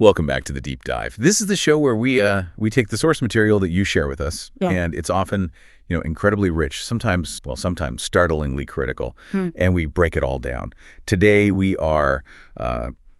Welcome back to the Deep Dive. This is the show where we take the source material that you share with us, and it's often, incredibly rich, sometimes startlingly critical, and we break it all down. Today we are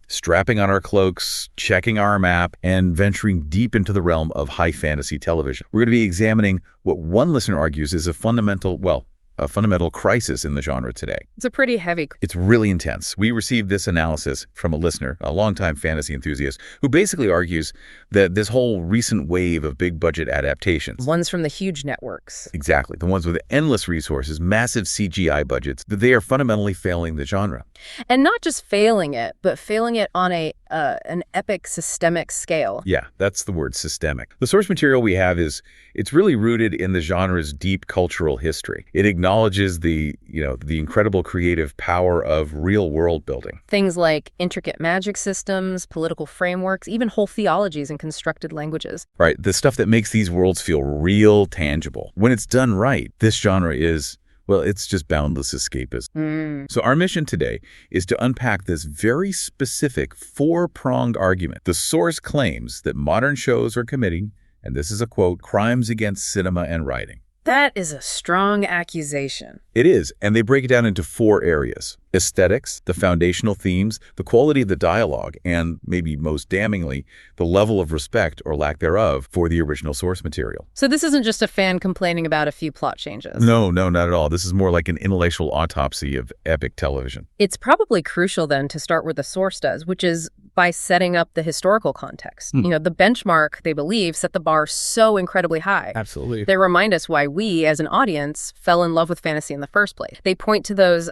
strapping on our cloaks, checking our map, and venturing deep into the realm of high fantasy television. We're going to be examining what one listener argues is a fundamental crisis in the genre today. It's a pretty heavy. It's really intense. We received this analysis from a listener, a longtime fantasy enthusiast, who basically argues that this whole recent wave of big budget adaptations, Ones from the huge networks. exactly, the ones with endless resources, massive CGI budgets, that they are fundamentally failing the genre. And not just failing it, but failing it on an epic systemic scale. Yeah, that's the word, systemic. The source material we have it's really rooted in the genre's deep cultural history. It acknowledges the incredible creative power of real world building. Things like intricate magic systems, political frameworks, even whole theologies and constructed languages. Right, the stuff that makes these worlds feel real, tangible. When it's done right, this genre is, well, it's just boundless escapism. So our mission today is to unpack this very specific four-pronged argument. The source claims that modern shows are committing, and this is a quote, crimes against cinema and writing. That is a strong accusation. It is, and they break it down into four areas: aesthetics, the foundational themes, the quality of the dialogue, and maybe most damningly, the level of respect or lack thereof for the original source material. So this isn't just a fan complaining about a few plot changes. No, not at all. This is more like an intellectual autopsy of epic television. It's probably crucial then to start where the source does, which is by setting up the historical context. The benchmark, they believe, set the bar so incredibly high. Absolutely. They remind us why we, as an audience, fell in love with fantasy in the first place. They point to those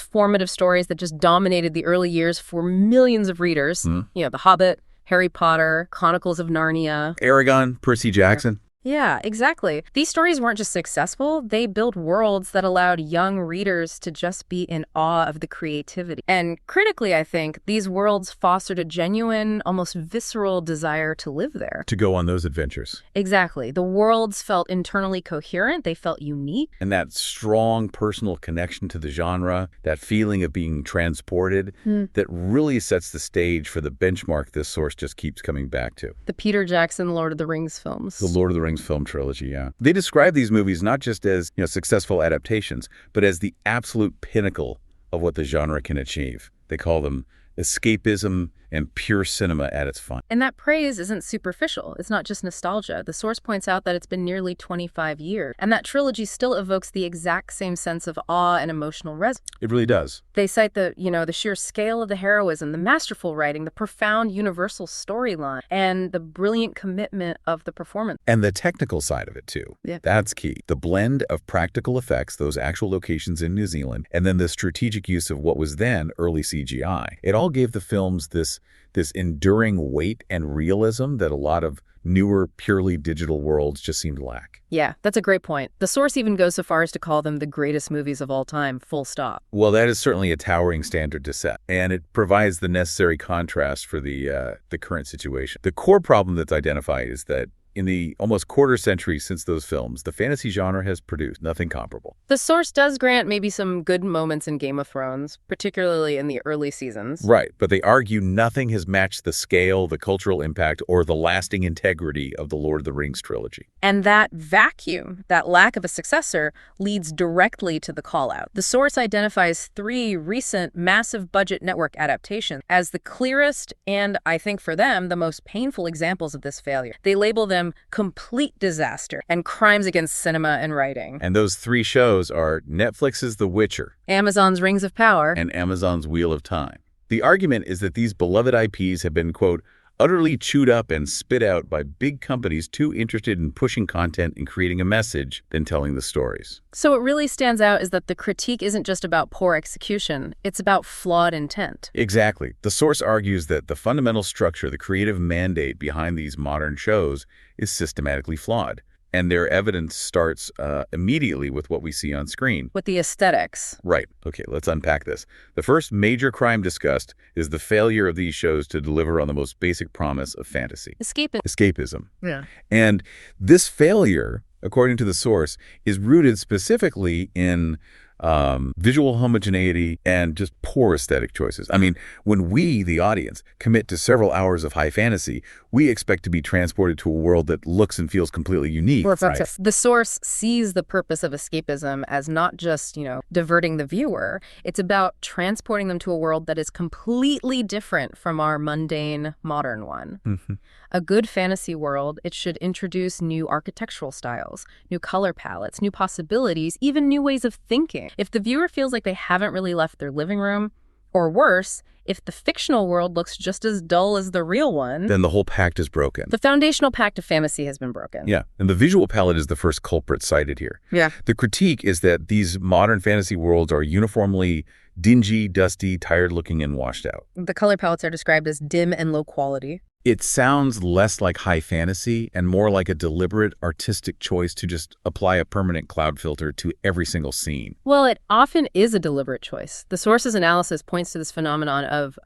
formative stories that just dominated the early years for millions of readers. The Hobbit, Harry Potter, Chronicles of Narnia. Aragon, Percy Jackson. Yeah, exactly. These stories weren't just successful, they built worlds that allowed young readers to just be in awe of the creativity. And critically, I think, these worlds fostered a genuine, almost visceral desire to live there. To go on those adventures. Exactly. The worlds felt internally coherent, they felt unique. And that strong personal connection to the genre, that feeling of being transported, that really sets the stage for the benchmark this source just keeps coming back to. The Peter Jackson Lord of the Rings films. The Lord of the Rings film trilogy, yeah. They describe these movies not just as, successful adaptations, but as the absolute pinnacle of what the genre can achieve. They call them escapism and pure cinema at its finest. And that praise isn't superficial. It's not just nostalgia. The source points out that it's been nearly 25 years, and that trilogy still evokes the exact same sense of awe and emotional resonance. It really does. They cite the sheer scale of the heroism, the masterful writing, the profound universal storyline, and the brilliant commitment of the performance. And the technical side of it, too. Yeah. That's key. The blend of practical effects, those actual locations in New Zealand, and then the strategic use of what was then early CGI. It all gave the films this enduring weight and realism that a lot of newer, purely digital worlds just seem to lack. Yeah, that's a great point. The source even goes so far as to call them the greatest movies of all time, full stop. Well, that is certainly a towering standard to set, and it provides the necessary contrast for the current situation. The core problem that's identified is that in the almost quarter century since those films, the fantasy genre has produced nothing comparable. The source does grant maybe some good moments in Game of Thrones, particularly in the early seasons. Right, but they argue nothing has matched the scale, the cultural impact, or the lasting integrity of the Lord of the Rings trilogy. And that vacuum, that lack of a successor, leads directly to the call-out. The source identifies 3 recent massive budget network adaptations as the clearest and, I think for them, the most painful examples of this failure. They label them complete disaster and crimes against cinema and writing. And those 3 shows are Netflix's The Witcher, Amazon's Rings of Power, and Amazon's Wheel of Time. The argument is that these beloved IPs have been, quote, utterly chewed up and spit out by big companies too interested in pushing content and creating a message than telling the stories. So what really stands out is that the critique isn't just about poor execution, it's about flawed intent. Exactly. The source argues that the fundamental structure, the creative mandate behind these modern shows is systematically flawed. And their evidence starts immediately with what we see on screen. With the aesthetics. Right. Okay, let's unpack this. The first major crime discussed is the failure of these shows to deliver on the most basic promise of fantasy. Escapism. Yeah. And this failure, according to the source, is rooted specifically in visual homogeneity, and just poor aesthetic choices. I mean, when we, the audience, commit to several hours of high fantasy, we expect to be transported to a world that looks and feels completely unique. Right. The source sees the purpose of escapism as not just, diverting the viewer. It's about transporting them to a world that is completely different from our mundane modern one. Mm-hmm. A good fantasy world, it should introduce new architectural styles, new color palettes, new possibilities, even new ways of thinking. If the viewer feels like they haven't really left their living room, or worse, if the fictional world looks just as dull as the real one, then the whole pact is broken. The foundational pact of fantasy has been broken. Yeah, and the visual palette is the first culprit cited here. Yeah. The critique is that these modern fantasy worlds are uniformly dingy, dusty, tired-looking, and washed out. The color palettes are described as dim and low quality. It sounds less like high fantasy and more like a deliberate artistic choice to just apply a permanent cloud filter to every single scene. Well, it often is a deliberate choice. The source's analysis points to this phenomenon of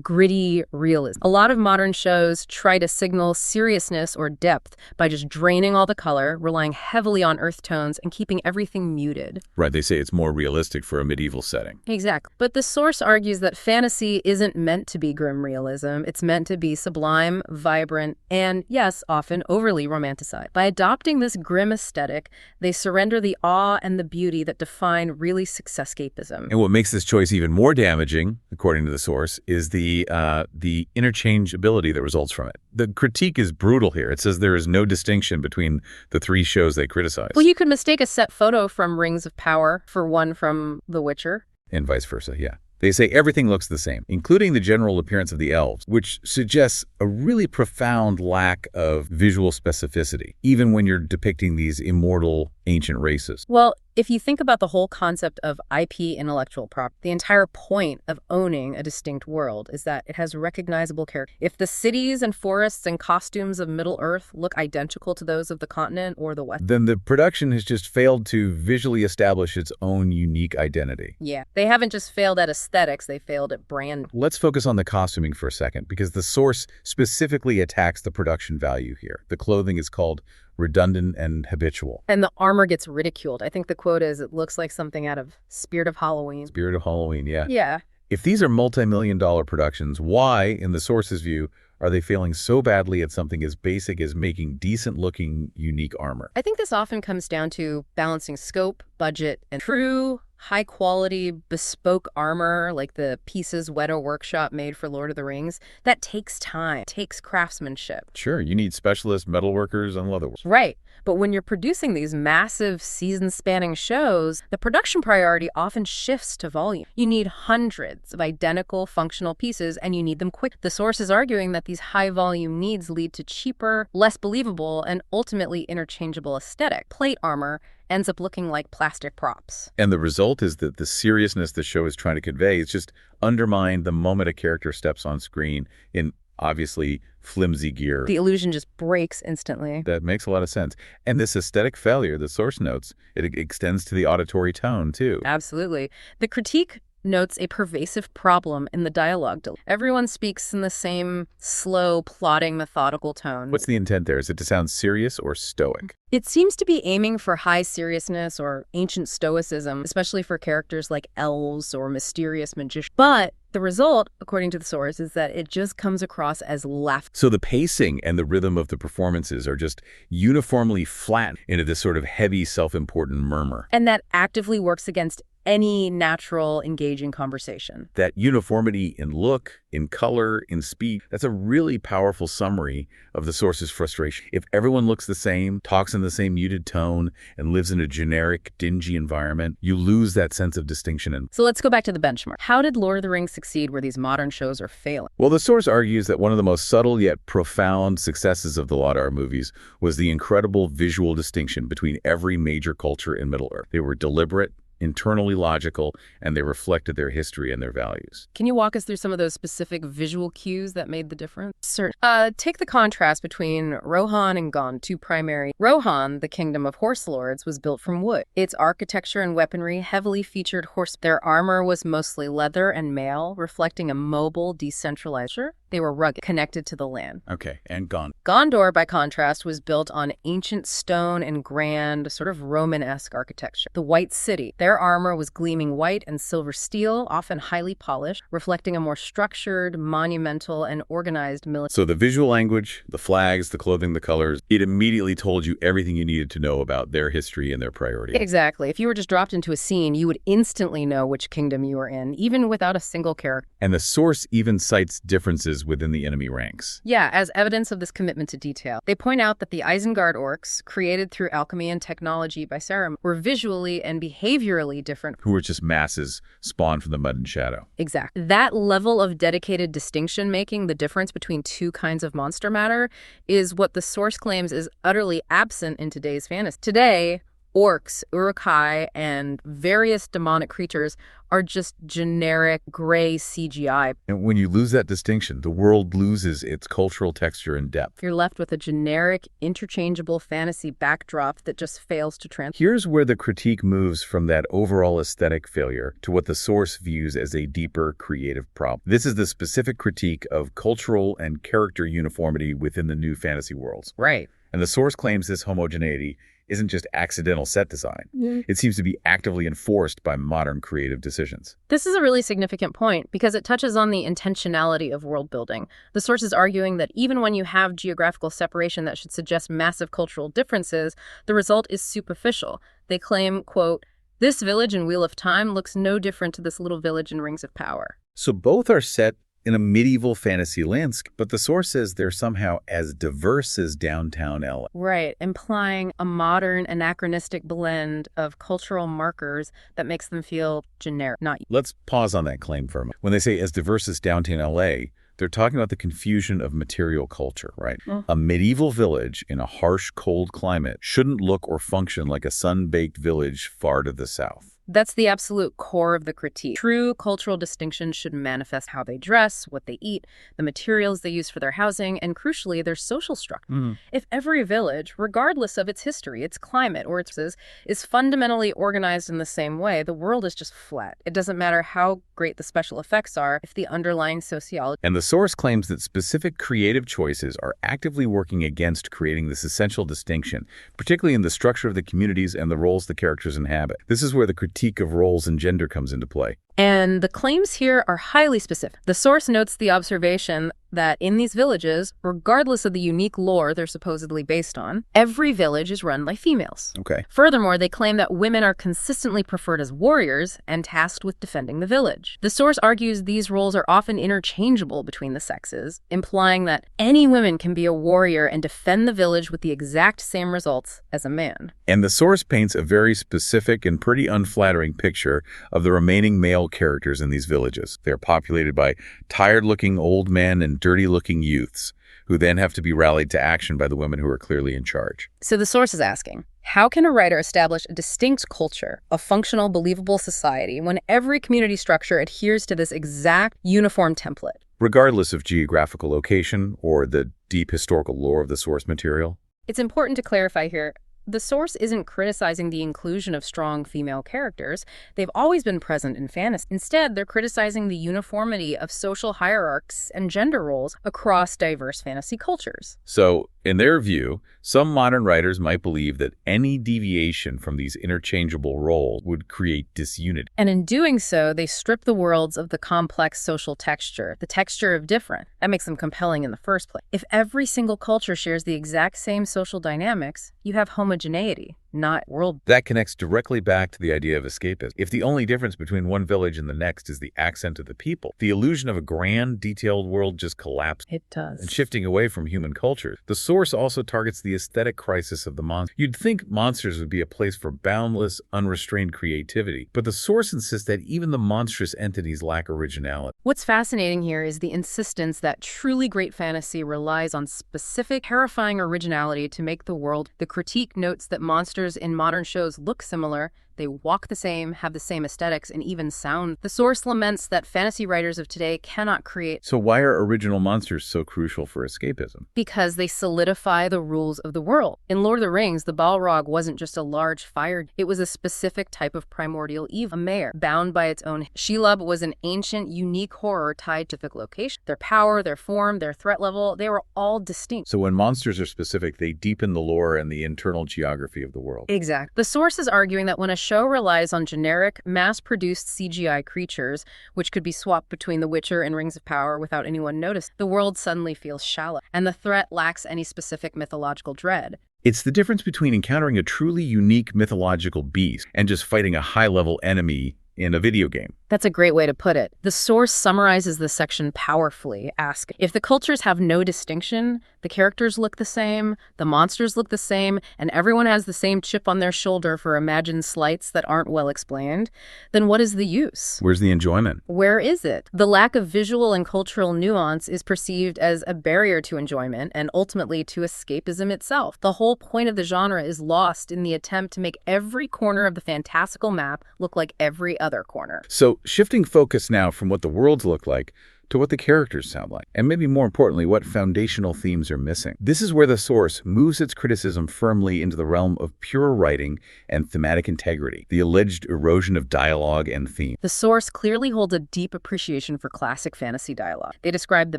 gritty realism. A lot of modern shows try to signal seriousness or depth by just draining all the color, relying heavily on earth tones, and keeping everything muted. Right, they say it's more realistic for a medieval setting. Exactly. But the source argues that fantasy isn't meant to be grim realism. It's meant to be sublime, vibrant, and, yes, often overly romanticized. By adopting this grim aesthetic, they surrender the awe and the beauty that define really escapism. And what makes this choice even more damaging, according to the source, is the interchangeability that results from it. The critique is brutal here. It says there is no distinction between the three shows they criticize. Well, you could mistake a set photo from Rings of Power for one from The Witcher. And vice versa, yeah. They say everything looks the same, including the general appearance of the elves, which suggests a really profound lack of visual specificity, even when you're depicting these immortal ancient races. Well, if you think about the whole concept of IP intellectual property, the entire point of owning a distinct world is that it has recognizable character. If the cities and forests and costumes of Middle-earth look identical to those of the continent or the West, then the production has just failed to visually establish its own unique identity. Yeah, they haven't just failed at aesthetics, they failed at brand. Let's focus on the costuming for a second, because the source specifically attacks the production value here. The clothing is called redundant and habitual. And the armor gets ridiculed. I think the quote is, it looks like something out of Spirit of Halloween. Spirit of Halloween, yeah. Yeah. If these are multi-million-dollar productions, why, in the source's view, are they failing so badly at something as basic as making decent-looking, unique armor? I think this often comes down to balancing scope, budget, and true high-quality, bespoke armor, like the pieces Weta Workshop made for Lord of the Rings. That takes time, takes craftsmanship. Sure, you need specialist metalworkers and leatherworkers. Right. But when you're producing these massive season-spanning shows, the production priority often shifts to volume. You need hundreds of identical functional pieces, and you need them quick. The source is arguing that these high-volume needs lead to cheaper, less believable, and ultimately interchangeable aesthetic. Plate armor ends up looking like plastic props. And the result is that the seriousness the show is trying to convey is just undermined the moment a character steps on screen in obviously flimsy gear. The illusion just breaks instantly. That makes a lot of sense. And this aesthetic failure, the source notes, it extends to the auditory tone, too. Absolutely. The critique notes a pervasive problem in the dialogue. Everyone speaks in the same slow, plodding, methodical tone. What's the intent there? Is it to sound serious or stoic? It seems to be aiming for high seriousness or ancient stoicism, especially for characters like elves or mysterious magicians. But the result, according to the source, is that it just comes across as laughter. So the pacing and the rhythm of the performances are just uniformly flat into this sort of heavy, self-important murmur. And that actively works against any natural, engaging conversation. That uniformity in look, in color, in speed, that's a really powerful summary of the source's frustration. If everyone looks the same, talks in the same muted tone, and lives in a generic, dingy environment, you lose that sense of distinction. So let's go back to the benchmark. How did Lord of the Rings succeed where these modern shows are failing? Well, the source argues that one of the most subtle yet profound successes of the Laudar movies was the incredible visual distinction between every major culture in Middle-earth. They were deliberate, internally logical, and they reflected their history and their values. Can you walk us through some of those specific visual cues that made the difference? Certainly. Take the contrast between Rohan and Gondor, two primary. Rohan, the kingdom of horse lords, was built from wood. Its architecture and weaponry heavily featured horse. Their armor was mostly leather and mail, reflecting a mobile, decentralized. They were rugged, connected to the land. Okay, and gone. Gondor, by contrast, was built on ancient stone and grand, sort of Romanesque architecture. The White City, their armor was gleaming white and silver steel, often highly polished, reflecting a more structured, monumental, and organized military. So the visual language, the flags, the clothing, the colors, it immediately told you everything you needed to know about their history and their priorities. Exactly. If you were just dropped into a scene, you would instantly know which kingdom you were in, even without a single character. And the source even cites differences within the enemy ranks. Yeah, as evidence of this commitment to detail. They point out that the Isengard orcs, created through alchemy and technology by Saruman, were visually and behaviorally different. Who were just masses spawned from the mud and shadow. Exactly. That level of dedicated distinction making the difference between two kinds of monster matter is what the source claims is utterly absent in today's fantasy. Today, orcs, urukai, and various demonic creatures are just generic gray CGI. And when you lose that distinction, the world loses its cultural texture and depth. You're left with a generic, interchangeable fantasy backdrop that just fails to translate. Here's where the critique moves from that overall aesthetic failure to what the source views as a deeper creative problem. This is the specific critique of cultural and character uniformity within the new fantasy worlds. Right. And the source claims this homogeneity isn't just accidental set design. It seems to be actively enforced by modern creative decisions. This is a really significant point because it touches on the intentionality of world building. The source is arguing that even when you have geographical separation that should suggest massive cultural differences, the result is superficial. They claim, quote, "This village in Wheel of Time looks no different to this little village in Rings of Power." So both are set in a medieval fantasy landscape, but the source says they're somehow as diverse as downtown LA. Right, implying a modern, anachronistic blend of cultural markers that makes them feel generic, not... Let's pause on that claim for a moment. When they say as diverse as downtown LA, they're talking about the confusion of material culture, right? A medieval village in a harsh, cold climate shouldn't look or function like a sun-baked village far to the south. That's the absolute core of the critique. True cultural distinction should manifest how they dress, what they eat, the materials they use for their housing, and crucially, their social structure. If every village, regardless of its history, its climate, or its is fundamentally organized in the same way, the world is just flat. It doesn't matter how great the special effects are if the underlying sociology... And the source claims that specific creative choices are actively working against creating this essential distinction, particularly in the structure of the communities and the roles the characters inhabit. This is where the critique of roles and gender comes into play. And the claims here are highly specific. The source notes the observation that in these villages, regardless of the unique lore they're supposedly based on, every village is run by females. Okay. Furthermore, they claim that women are consistently preferred as warriors and tasked with defending the village. The source argues these roles are often interchangeable between the sexes, implying that any woman can be a warrior and defend the village with the exact same results as a man. And the source paints a very specific and pretty unflattering picture of the remaining male characters in these villages. They're populated by tired-looking old men and dirty-looking youths, who then have to be rallied to action by the women who are clearly in charge. So the source is asking, how can a writer establish a distinct culture, a functional, believable society, when every community structure adheres to this exact uniform template? Regardless of geographical location or the deep historical lore of the source material? It's important to clarify here, the source isn't criticizing the inclusion of strong female characters. They've always been present in fantasy. Instead, they're criticizing the uniformity of social hierarchies and gender roles across diverse fantasy cultures. So, in their view, some modern writers might believe that any deviation from these interchangeable roles would create disunity. And in doing so, they strip the worlds of the complex social texture, the texture of different. That makes them compelling in the first place. If every single culture shares the exact same social dynamics, you have homogeneity, not world. That connects directly back to the idea of escapism. If the only difference between one village and the next is the accent of the people, the illusion of a grand, detailed world just collapses. It does. And shifting away from human culture. The source also targets the aesthetic crisis of the monster. You'd think monsters would be a place for boundless, unrestrained creativity, but the source insists that even the monstrous entities lack originality. What's fascinating here is the insistence that truly great fantasy relies on specific, terrifying originality to make the world. The critique notes that monsters in modern shows look similar, They walk the same, have the same aesthetics, and even sound. The source laments that fantasy writers of today cannot create. So why are original monsters so crucial for escapism? Because they solidify the rules of the world. In Lord of the Rings, the Balrog wasn't just a large fire. It was a specific type of primordial evil, a mare, bound by its own. Shelob was an ancient, unique horror tied to the location. Their power, their form, their threat level, they were all distinct. So when monsters are specific, they deepen the lore and the internal geography of the world. Exactly. The source is arguing that when a show relies on generic, mass-produced CGI creatures, which could be swapped between The Witcher and Rings of Power without anyone noticing, the world suddenly feels shallow, and the threat lacks any specific mythological dread. It's the difference between encountering a truly unique mythological beast and just fighting a high-level enemy in a video game. That's a great way to put it. The source summarizes this section powerfully, asking, if the cultures have no distinction, the characters look the same, the monsters look the same, and everyone has the same chip on their shoulder for imagined slights that aren't well explained, then what is the use? Where's the enjoyment? Where is it? The lack of visual and cultural nuance is perceived as a barrier to enjoyment and ultimately to escapism itself. The whole point of the genre is lost in the attempt to make every corner of the fantastical map look like every other corner. So shifting focus now from what the worlds look like to what the characters sound like, and maybe more importantly, what foundational themes are missing. This is where the source moves its criticism firmly into the realm of pure writing and thematic integrity, the alleged erosion of dialogue and theme. The source clearly holds a deep appreciation for classic fantasy dialogue. They describe the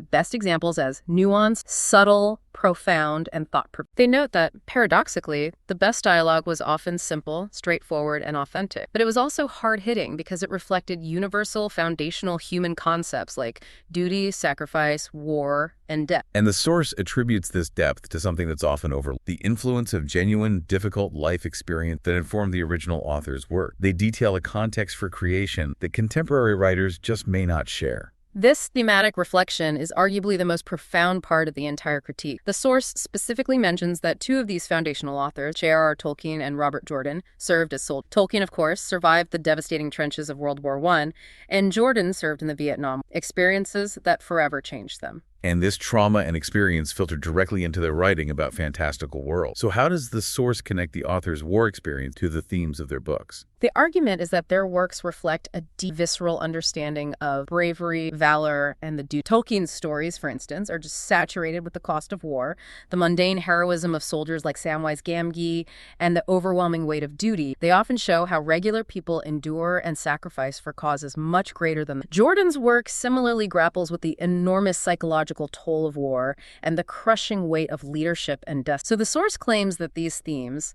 best examples as nuanced, subtle, profound, and thought-provoking. They note that, paradoxically, the best dialogue was often simple, straightforward, and authentic. But it was also hard-hitting because it reflected universal, foundational human concepts like duty, sacrifice, war, and death. And the source attributes this depth to something that's often overlooked: the influence of genuine, difficult life experience that informed the original author's work. They detail a context for creation that contemporary writers just may not share. This thematic reflection is arguably the most profound part of the entire critique. The source specifically mentions that two of these foundational authors, J.R.R. Tolkien and Robert Jordan, served as soldiers. Tolkien, of course, survived the devastating trenches of World War I, and Jordan served in the Vietnam, experiences that forever changed them. And this trauma and experience filtered directly into their writing about fantastical worlds. So how does the source connect the author's war experience to the themes of their books? The argument is that their works reflect a deep, visceral understanding of bravery, valor, and the duty. Tolkien's stories, for instance, are just saturated with the cost of war, the mundane heroism of soldiers like Samwise Gamgee, and the overwhelming weight of duty. They often show how regular people endure and sacrifice for causes much greater than them. Jordan's work similarly grapples with the enormous psychological toll of war and the crushing weight of leadership and death. So the source claims that these themes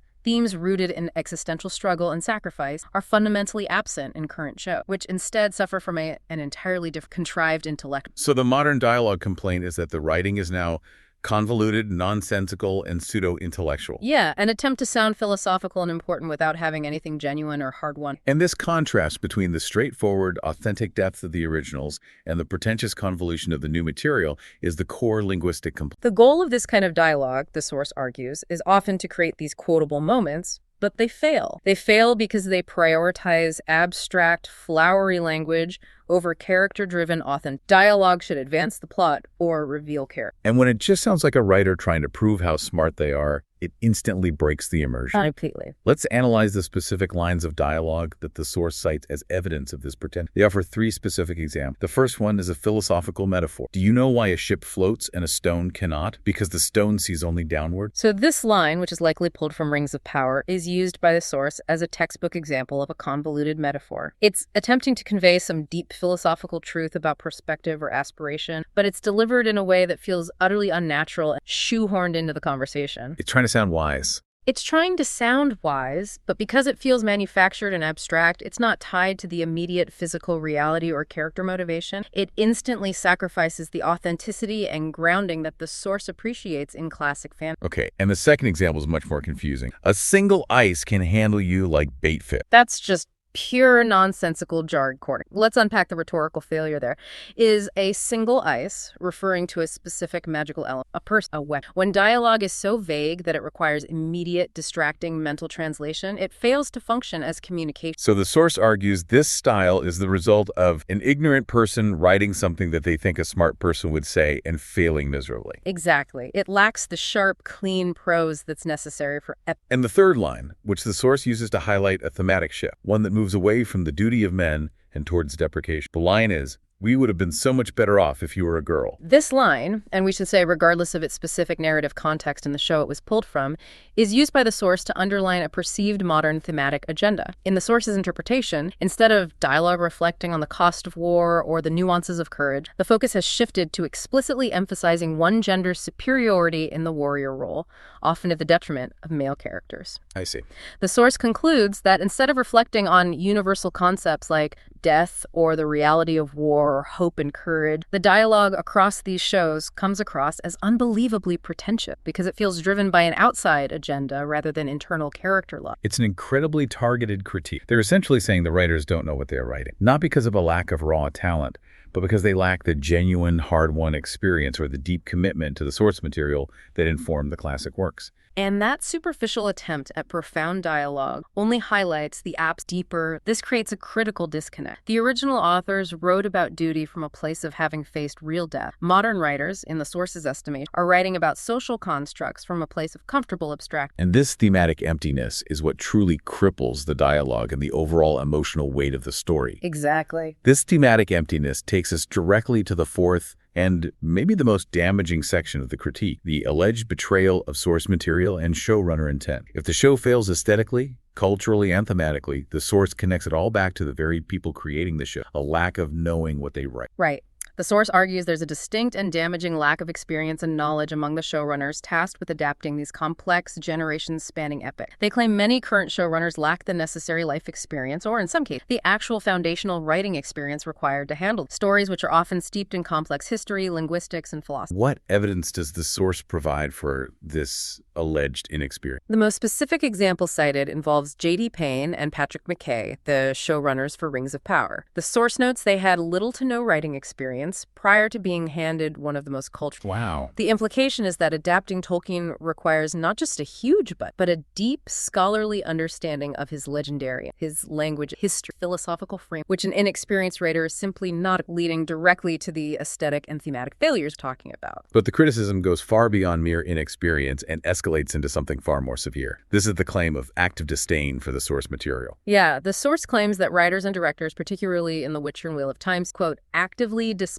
rooted in existential struggle and sacrifice, are fundamentally absent in current show, which instead suffer from an entirely different, contrived intellect. So the modern dialogue complaint is that the writing is now convoluted, nonsensical, and pseudo-intellectual. Yeah, an attempt to sound philosophical and important without having anything genuine or hard-won. And this contrast between the straightforward, authentic depth of the originals and the pretentious convolution of the new material is the core linguistic complaint. The goal of this kind of dialogue, the source argues, is often to create these quotable moments, but they fail. They fail because they prioritize abstract, flowery language over character-driven, authentic. Dialogue should advance the plot or reveal character. And when it just sounds like a writer trying to prove how smart they are, it instantly breaks the immersion. Completely. Let's analyze the specific lines of dialogue that the source cites as evidence of this pretend. They offer three specific examples. The first one is a philosophical metaphor. Do you know why a ship floats and a stone cannot? Because the stone sees only downward. So this line, which is likely pulled from Rings of Power, is used by the source as a textbook example of a convoluted metaphor. It's attempting to convey some deep philosophical truth about perspective or aspiration, but it's delivered in a way that feels utterly unnatural and shoehorned into the conversation. It's trying to sound wise. It's trying to sound wise, but because it feels manufactured and abstract, it's not tied to the immediate physical reality or character motivation. It instantly sacrifices the authenticity and grounding that the source appreciates in classic fantasy. Okay, and the second example is much more confusing. A single ice can handle you like bait fish. That's just Pure nonsensical jargon. Let's unpack the rhetorical failure there. Is a single ice referring to a specific magical element, a person, a weapon? When dialogue is so vague that it requires immediate, distracting mental translation, it fails to function as communication. So the source argues this style is the result of an ignorant person writing something that they think a smart person would say and failing miserably. Exactly. It lacks the sharp, clean prose that's necessary for And the third line, which the source uses to highlight a thematic shift, one that moves away from the duty of men and towards deprecation. The line is, "We would have been so much better off if you were a girl." This line, and we should say regardless of its specific narrative context in the show it was pulled from, is used by the source to underline a perceived modern thematic agenda. In the source's interpretation, instead of dialogue reflecting on the cost of war or the nuances of courage, the focus has shifted to explicitly emphasizing one gender's superiority in the warrior role, often at the detriment of male characters. I see. The source concludes that instead of reflecting on universal concepts like death or the reality of war or hope and courage, the dialogue across these shows comes across as unbelievably pretentious because it feels driven by an outside agenda rather than internal character love. It's an incredibly targeted critique. They're essentially saying the writers don't know what they're writing, not because of a lack of raw talent, but because they lack the genuine, hard-won experience or the deep commitment to the source material that informed the classic works. And that superficial attempt at profound dialogue only highlights the app's deeper. This creates a critical disconnect. The original authors wrote about duty from a place of having faced real death. Modern writers, in the source's estimation, are writing about social constructs from a place of comfortable abstraction. And this thematic emptiness is what truly cripples the dialogue and the overall emotional weight of the story. Exactly. This thematic emptiness takes us directly to the fourth and maybe the most damaging section of the critique, the alleged betrayal of source material and showrunner intent. If the show fails aesthetically, culturally, and thematically, the source connects it all back to the very people creating the show, a lack of knowing what they write. Right. The source argues there's a distinct and damaging lack of experience and knowledge among the showrunners tasked with adapting these complex, generations-spanning epics. They claim many current showrunners lack the necessary life experience, or in some cases, the actual foundational writing experience required to handle stories which are often steeped in complex history, linguistics, and philosophy. What evidence does the source provide for this alleged inexperience? The most specific example cited involves J.D. Payne and Patrick McKay, the showrunners for Rings of Power. The source notes they had little to no writing experience prior to being handed one of the most cultural. Wow. The implication is that adapting Tolkien requires not just a huge but a deep scholarly understanding of his legendary, his language, history, philosophical frame, which an inexperienced writer is simply not, leading directly to the aesthetic and thematic failures we're talking about. But the criticism goes far beyond mere inexperience and escalates into something far more severe. This is the claim of active disdain for the source material. Yeah, the source claims that writers and directors, particularly in The Witcher and Wheel of Time, quote, actively despise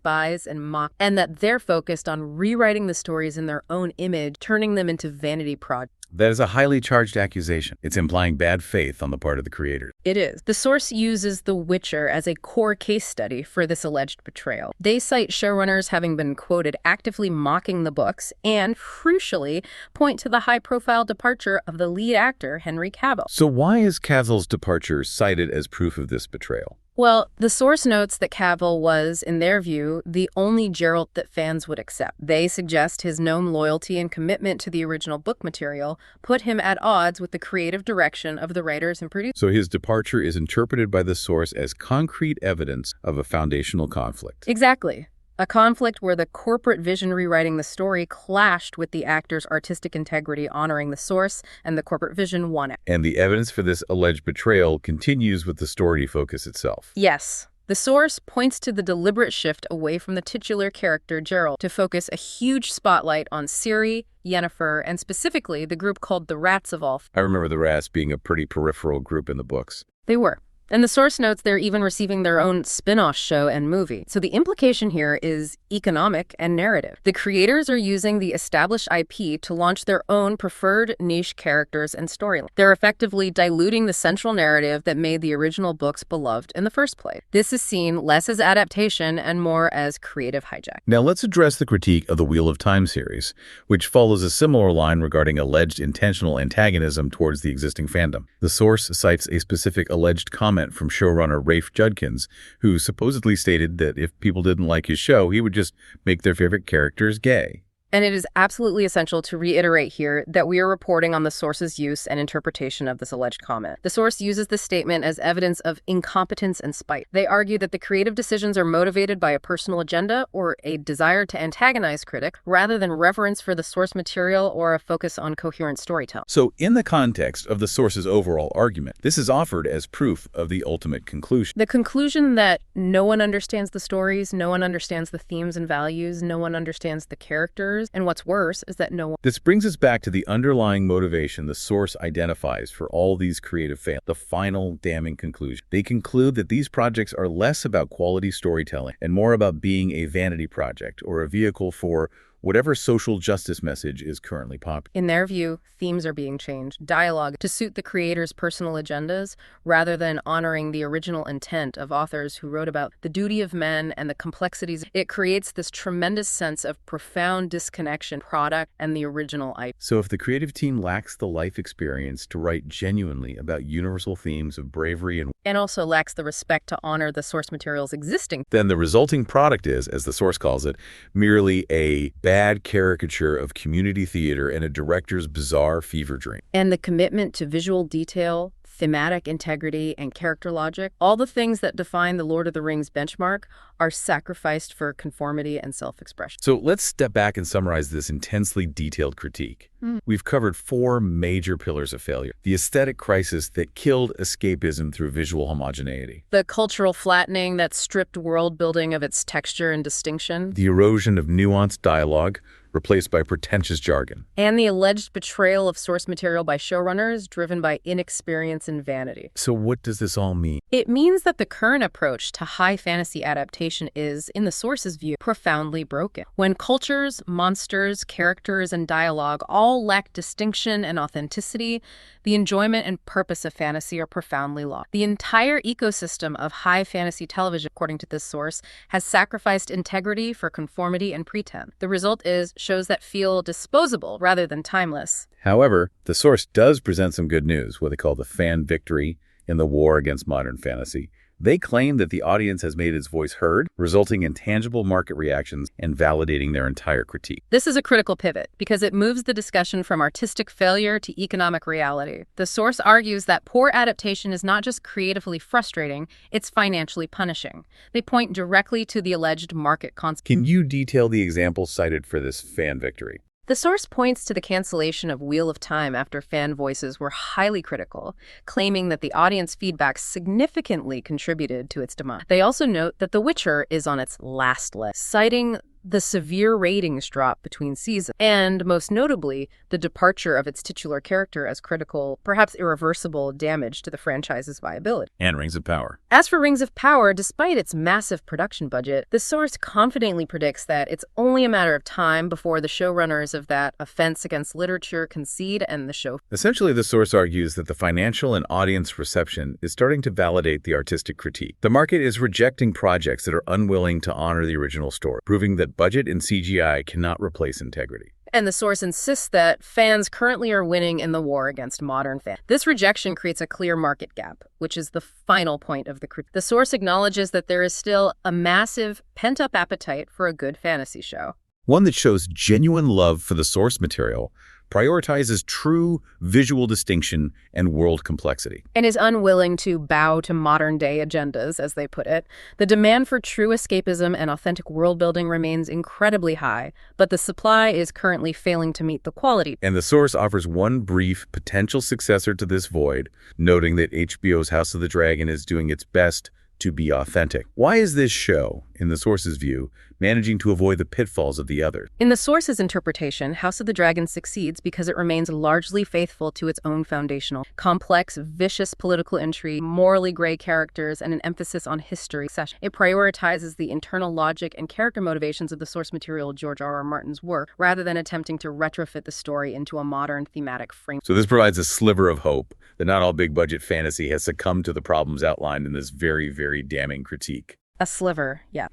and mock, and that they're focused on rewriting the stories in their own image, turning them into vanity projects. That is a highly charged accusation. It's implying bad faith on the part of the creators. It is. The source uses The Witcher as a core case study for this alleged betrayal. They cite showrunners having been quoted actively mocking the books and, crucially, point to the high-profile departure of the lead actor, Henry Cavill. So why is Cavill's departure cited as proof of this betrayal? Well, the source notes that Cavill was, in their view, the only Geralt that fans would accept. They suggest his known loyalty and commitment to the original book material put him at odds with the creative direction of the writers and producers. So his departure is interpreted by the source as concrete evidence of a foundational conflict. Exactly. A conflict where the corporate vision rewriting the story clashed with the actor's artistic integrity honoring the source, and the corporate vision won it. And the evidence for this alleged betrayal continues with the story focus itself. Yes. The source points to the deliberate shift away from the titular character Geralt to focus a huge spotlight on Ciri, Yennefer, and specifically the group called the Rats of Ulf. I remember the Rats being a pretty peripheral group in the books. They were. And the source notes they're even receiving their own spin-off show and movie. So the implication here is economic and narrative. The creators are using the established IP to launch their own preferred niche characters and storylines. They're effectively diluting the central narrative that made the original books beloved in the first place. This is seen less as adaptation and more as creative hijack. Now let's address the critique of the Wheel of Time series, which follows a similar line regarding alleged intentional antagonism towards the existing fandom. The source cites a specific alleged comment from showrunner Rafe Judkins, who supposedly stated that if people didn't like his show, he would just make their favorite characters gay. And it is absolutely essential to reiterate here that we are reporting on the source's use and interpretation of this alleged comment. The source uses this statement as evidence of incompetence and spite. They argue that the creative decisions are motivated by a personal agenda or a desire to antagonize critics, rather than reverence for the source material or a focus on coherent storytelling. So in the context of the source's overall argument, this is offered as proof of the ultimate conclusion. The conclusion that no one understands the stories, no one understands the themes and values, no one understands the characters, and what's worse is that no one... This brings us back to the underlying motivation the source identifies for all these creative failures. The final damning conclusion. They conclude that these projects are less about quality storytelling and more about being a vanity project or a vehicle for whatever social justice message is currently popular. In their view, themes are being changed, dialogue, to suit the creator's personal agendas, rather than honoring the original intent of authors who wrote about the duty of men and the complexities. It creates this tremendous sense of profound disconnection, product, and the original IP. So if the creative team lacks the life experience to write genuinely about universal themes of bravery and also lacks the respect to honor the source material's existing, then the resulting product is, as the source calls it, merely a bad caricature of community theater and a director's bizarre fever dream. And the commitment to visual detail, thematic integrity, and character logic, all the things that define the Lord of the Rings benchmark, are sacrificed for conformity and self-expression. So let's step back and summarize this intensely detailed critique. We've covered 4 major pillars of failure. The aesthetic crisis that killed escapism through visual homogeneity. The cultural flattening that stripped world building of its texture and distinction. The erosion of nuanced dialogue, replaced by pretentious jargon. And the alleged betrayal of source material by showrunners, driven by inexperience and vanity. So what does this all mean? It means that the current approach to high fantasy adaptation is, in the source's view, profoundly broken. When cultures, monsters, characters, and dialogue all lack distinction and authenticity, the enjoyment and purpose of fantasy are profoundly lost. The entire ecosystem of high fantasy television, according to this source, has sacrificed integrity for conformity and pretense. The result is shows that feel disposable rather than timeless. However, the source does present some good news, what they call the fan victory in the war against modern fantasy. They claim that the audience has made its voice heard, resulting in tangible market reactions and validating their entire critique. This is a critical pivot because it moves the discussion from artistic failure to economic reality. The source argues that poor adaptation is not just creatively frustrating, it's financially punishing. They point directly to the alleged market consequences. Can you detail the examples cited for this fan victory? The source points to the cancellation of Wheel of Time after fan voices were highly critical, claiming that the audience feedback significantly contributed to its demise. They also note that The Witcher is on its last leg, citing the severe ratings drop between seasons, and most notably, the departure of its titular character as critical, perhaps irreversible damage to the franchise's viability. And Rings of Power. As for Rings of Power, despite its massive production budget, the source confidently predicts that it's only a matter of time before the showrunners of that offense against literature concede and the show. Essentially, the source argues that the financial and audience reception is starting to validate the artistic critique. The market is rejecting projects that are unwilling to honor the original story, proving that budget and CGI cannot replace integrity. And the source insists that fans currently are winning in the war against modern fans. This rejection creates a clear market gap, which is the final point of the critique. The source acknowledges that there is still a massive pent-up appetite for a good fantasy show. One that shows genuine love for the source material, prioritizes true visual distinction and world complexity, and is unwilling to bow to modern-day agendas, as they put it. The demand for true escapism and authentic world-building remains incredibly high, but the supply is currently failing to meet the quality. And the source offers one brief potential successor to this void, noting that HBO's House of the Dragon is doing its best to be authentic. Why is this show, in the source's view, managing to avoid the pitfalls of the others? In the source's interpretation, House of the Dragon succeeds because it remains largely faithful to its own foundational, complex, vicious political intrigue, morally gray characters, and an emphasis on history. It prioritizes the internal logic and character motivations of the source material George R.R. Martin's work, rather than attempting to retrofit the story into a modern thematic frame. So this provides a sliver of hope that not all big-budget fantasy has succumbed to the problems outlined in this very, very damning critique. A sliver, yeah.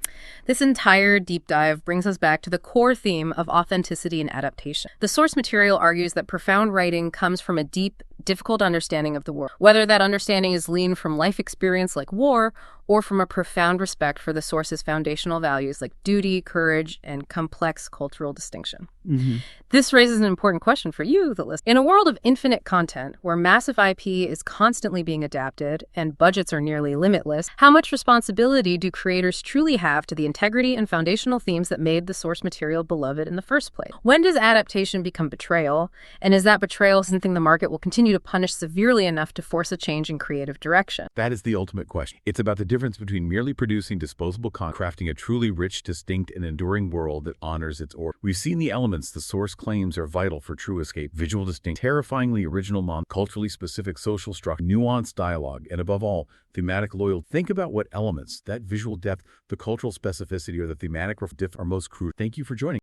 This entire deep dive brings us back to the core theme of authenticity and adaptation. The source material argues that profound writing comes from a deep, difficult understanding of the world, whether that understanding is leaned from life experience like war or from a profound respect for the source's foundational values like duty, courage, and complex cultural distinction. This raises an important question for you, the listener. In a world of infinite content, where massive IP is constantly being adapted and budgets are nearly limitless, how much responsibility do creators truly have to the integrity and foundational themes that made the source material beloved in the first place? When does adaptation become betrayal? And is that betrayal something the market will continue to punish severely enough to force a change in creative direction? That is the ultimate question. It's about the difference between merely producing disposable content, crafting a truly rich, distinct, and enduring world that honors its origin. We've seen the elements the source claims are vital for true escape: visual distinct, terrifyingly original culturally specific social structure, nuanced dialogue, and above all, thematic loyalty. Think about what elements, that visual depth, the cultural specificity, or the thematic diff are most crucial. Thank you for joining.